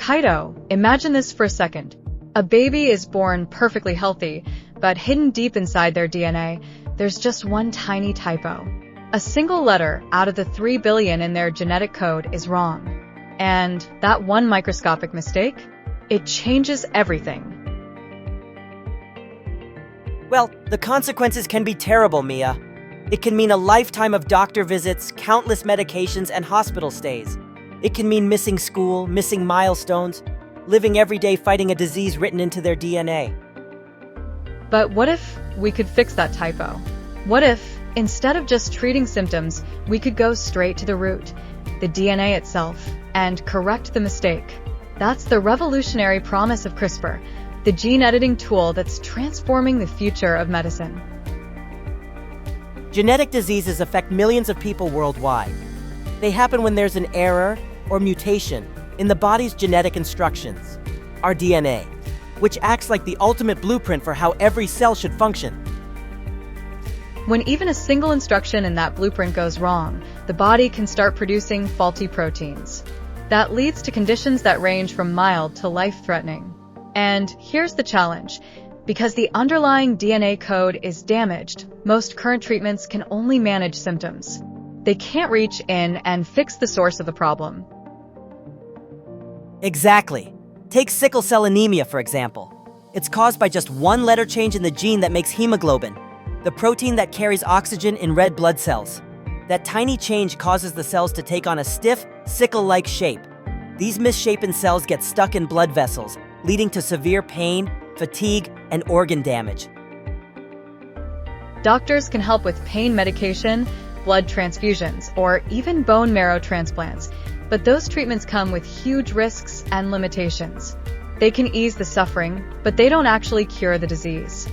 Kaito, imagine this for a second. A baby is born perfectly healthy, but hidden deep inside their DNA, there's just one tiny typo. A single letter out of the 3 billion in their genetic code is wrong. And that one microscopic mistake, it changes everything. Well, the consequences can be terrible, Mia. It can mean a lifetime of doctor visits, countless medications, and hospital stays. It can mean missing school, missing milestones, living every day fighting a disease written into their DNA. But what if we could fix that typo? What if, instead of just treating symptoms, we could go straight to the root, the DNA itself, and correct the mistake? That's the revolutionary promise of CRISPR, the gene editing tool that's transforming the future of medicine. Genetic diseases affect millions of people worldwide. They happen when there's an error or mutation in the body's genetic instructions, our DNA, which acts like the ultimate blueprint for how every cell should function. When even a single instruction in that blueprint goes wrong, the body can start producing faulty proteins. That leads to conditions that range from mild to life-threatening. And here's the challenge. Because the underlying DNA code is damaged, most current treatments can only manage symptoms. They can't reach in and fix the source of the problem. Exactly. Take sickle cell anemia, for example. It's caused by just one letter change in the gene that makes hemoglobin, the protein that carries oxygen in red blood cells. That tiny change causes the cells to take on a stiff, sickle-like shape. These misshapen cells get stuck in blood vessels, leading to severe pain, fatigue, and organ damage. Doctors can help with pain medication, blood transfusions, or even bone marrow transplants, but those treatments come with huge risks and limitations. They can ease the suffering, but they don't actually cure the disease.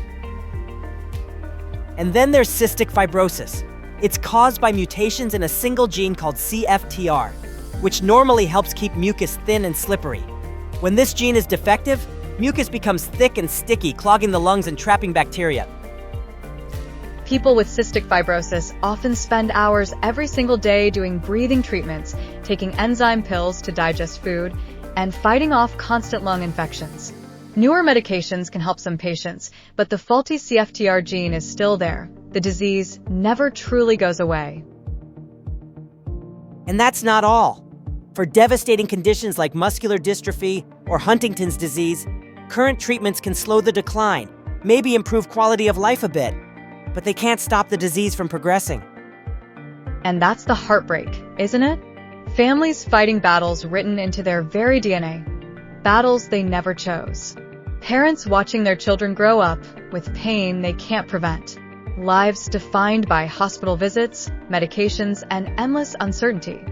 And then there's cystic fibrosis. It's caused by mutations in a single gene called CFTR, which normally helps keep mucus thin and slippery. When this gene is defective, mucus becomes thick and sticky, clogging the lungs and trapping bacteria. People with cystic fibrosis often spend hours every single day doing breathing treatments, taking enzyme pills to digest food, and fighting off constant lung infections. Newer medications can help some patients, but the faulty CFTR gene is still there. The disease never truly goes away. And that's not all. For devastating conditions like muscular dystrophy or Huntington's disease, current treatments can slow the decline, maybe improve quality of life a bit, but they can't stop the disease from progressing. And that's the heartbreak, isn't it? Families fighting battles written into their very DNA, battles they never chose. Parents watching their children grow up with pain they can't prevent. Lives defined by hospital visits, medications, and endless uncertainty.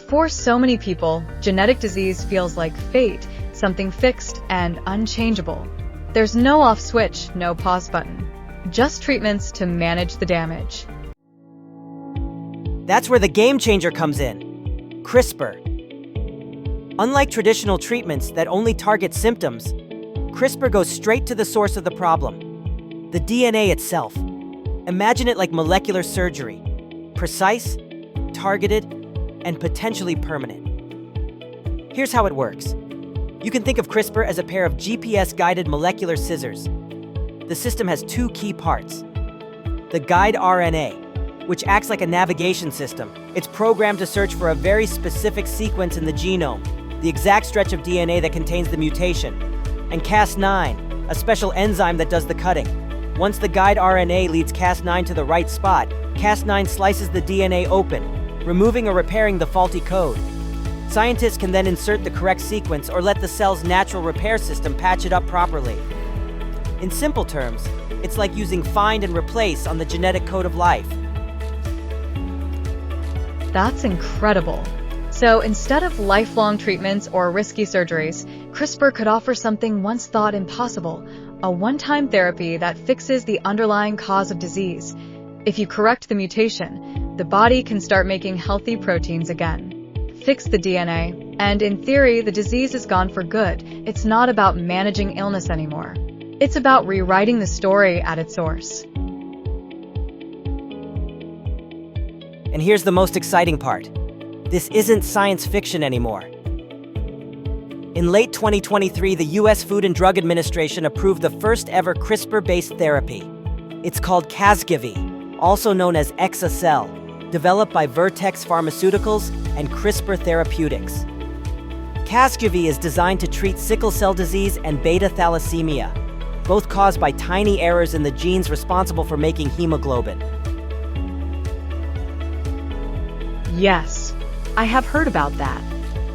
For so many people, genetic disease feels like fate, something fixed and unchangeable. There's no off switch, no pause button. Just treatments to manage the damage. That's where the game changer comes in. CRISPR. Unlike traditional treatments that only target symptoms, CRISPR goes straight to the source of the problem, the DNA itself. Imagine it like molecular surgery, precise, targeted, and potentially permanent. Here's how it works. You can think of CRISPR as a pair of GPS-guided molecular scissors. The system has two key parts. The guide RNA, which acts like a navigation system. It's programmed to search for a very specific sequence in the genome, the exact stretch of DNA that contains the mutation. And Cas9, a special enzyme that does the cutting. Once the guide RNA leads Cas9 to the right spot, Cas9 slices the DNA open, removing or repairing the faulty code. Scientists can then insert the correct sequence or let the cell's natural repair system patch it up properly. In simple terms, it's like using find and replace on the genetic code of life. That's incredible. So instead of lifelong treatments or risky surgeries, CRISPR could offer something once thought impossible, a one-time therapy that fixes the underlying cause of disease. If you correct the mutation, the body can start making healthy proteins again. Fix the DNA, and in theory, the disease is gone for good. It's not about managing illness anymore. It's about rewriting the story at its source. And here's the most exciting part. This isn't science fiction anymore. In late 2023, the US Food and Drug Administration approved the first ever CRISPR-based therapy. It's called Casgevy, also known as exa-cel, developed by Vertex Pharmaceuticals and CRISPR Therapeutics. Casgevy is designed to treat sickle cell disease and beta thalassemia, both caused by tiny errors in the genes responsible for making hemoglobin. Yes, I have heard about that.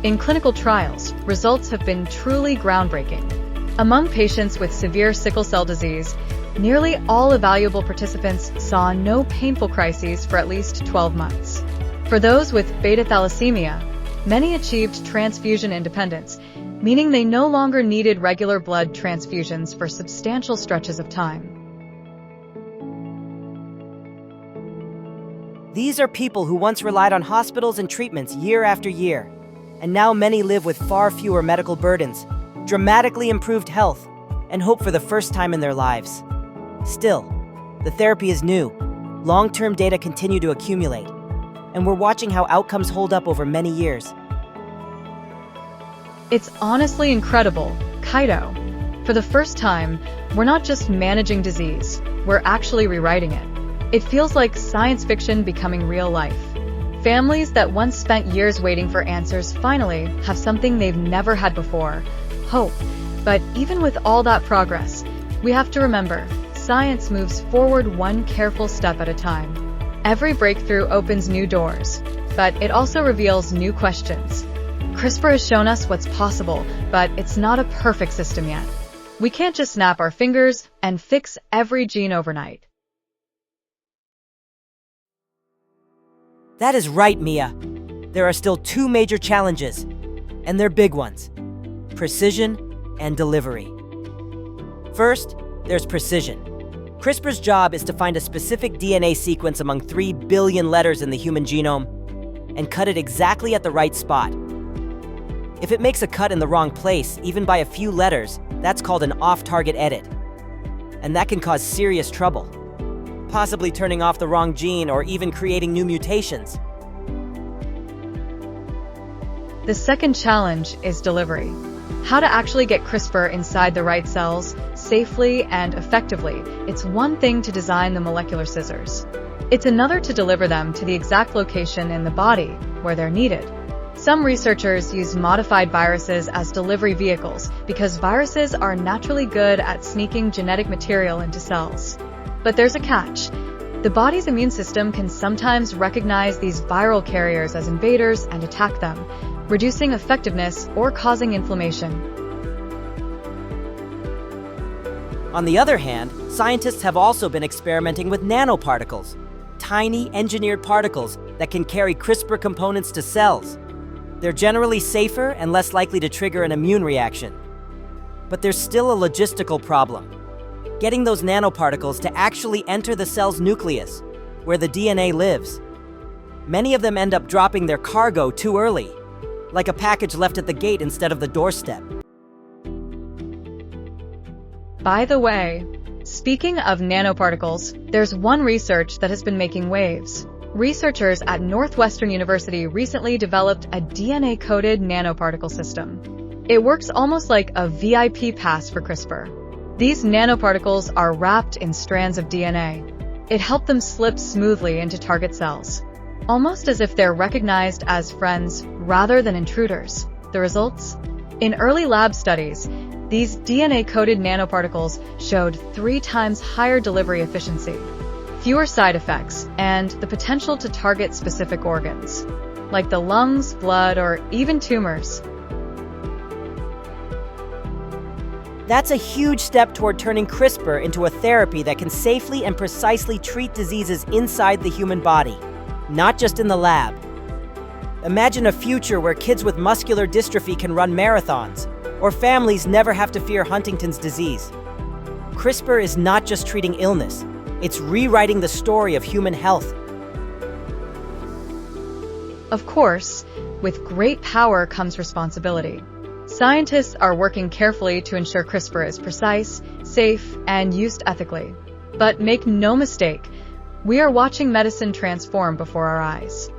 In clinical trials, results have been truly groundbreaking. Among patients with severe sickle cell disease, nearly all evaluable participants saw no painful crises for at least 12 months. For those with beta thalassemia, many achieved transfusion independence, meaning they no longer needed regular blood transfusions for substantial stretches of time. These are people who once relied on hospitals and treatments year after year, and now many live with far fewer medical burdens, dramatically improved health, and hope for the first time in their lives. Still, the therapy is new, long-term data continue to accumulate, and we're watching how outcomes hold up over many years. It's honestly incredible, Kaito. For the first time, we're not just managing disease, we're actually rewriting it. It feels like science fiction becoming real life. Families that once spent years waiting for answers finally have something they've never had before, hope. But even with all that progress, we have to remember, science moves forward one careful step at a time. Every breakthrough opens new doors, but it also reveals new questions. CRISPR has shown us what's possible, but it's not a perfect system yet. We can't just snap our fingers and fix every gene overnight. That is right, Mia. There are still two major challenges, and they're big ones: precision and delivery. First, there's precision. CRISPR's job is to find a specific DNA sequence among 3 billion letters in the human genome and cut it exactly at the right spot. If it makes a cut in the wrong place, even by a few letters, that's called an off-target edit. And that can cause serious trouble, possibly turning off the wrong gene or even creating new mutations. The second challenge is delivery. How to actually get CRISPR inside the right cells, safely and effectively. It's one thing to design the molecular scissors. It's another to deliver them to the exact location in the body where they're needed. Some researchers use modified viruses as delivery vehicles because viruses are naturally good at sneaking genetic material into cells. But there's a catch. The body's immune system can sometimes recognize these viral carriers as invaders and attack them, reducing effectiveness or causing inflammation. On the other hand, scientists have also been experimenting with nanoparticles, tiny engineered particles that can carry CRISPR components to cells. They're generally safer and less likely to trigger an immune reaction. But there's still a logistical problem: getting those nanoparticles to actually enter the cell's nucleus, where the DNA lives. Many of them end up dropping their cargo too early, like a package left at the gate instead of the doorstep. By the way, speaking of nanoparticles, there's one research that has been making waves. Researchers at Northwestern University recently developed a DNA-coded nanoparticle system. It works almost like a VIP pass for CRISPR. These nanoparticles are wrapped in strands of DNA. It helped them slip smoothly into target cells, almost as if they're recognized as friends rather than intruders. The results? In early lab studies, these DNA-coded nanoparticles showed 3 times higher delivery efficiency, fewer side effects, and the potential to target specific organs, like the lungs, blood, or even tumors. That's a huge step toward turning CRISPR into a therapy that can safely and precisely treat diseases inside the human body, not just in the lab. Imagine a future where kids with muscular dystrophy can run marathons, or families never have to fear Huntington's disease. CRISPR is not just treating illness, it's rewriting the story of human health. Of course, with great power comes responsibility. Scientists are working carefully to ensure CRISPR is precise, safe, and used ethically. But make no mistake, we are watching medicine transform before our eyes.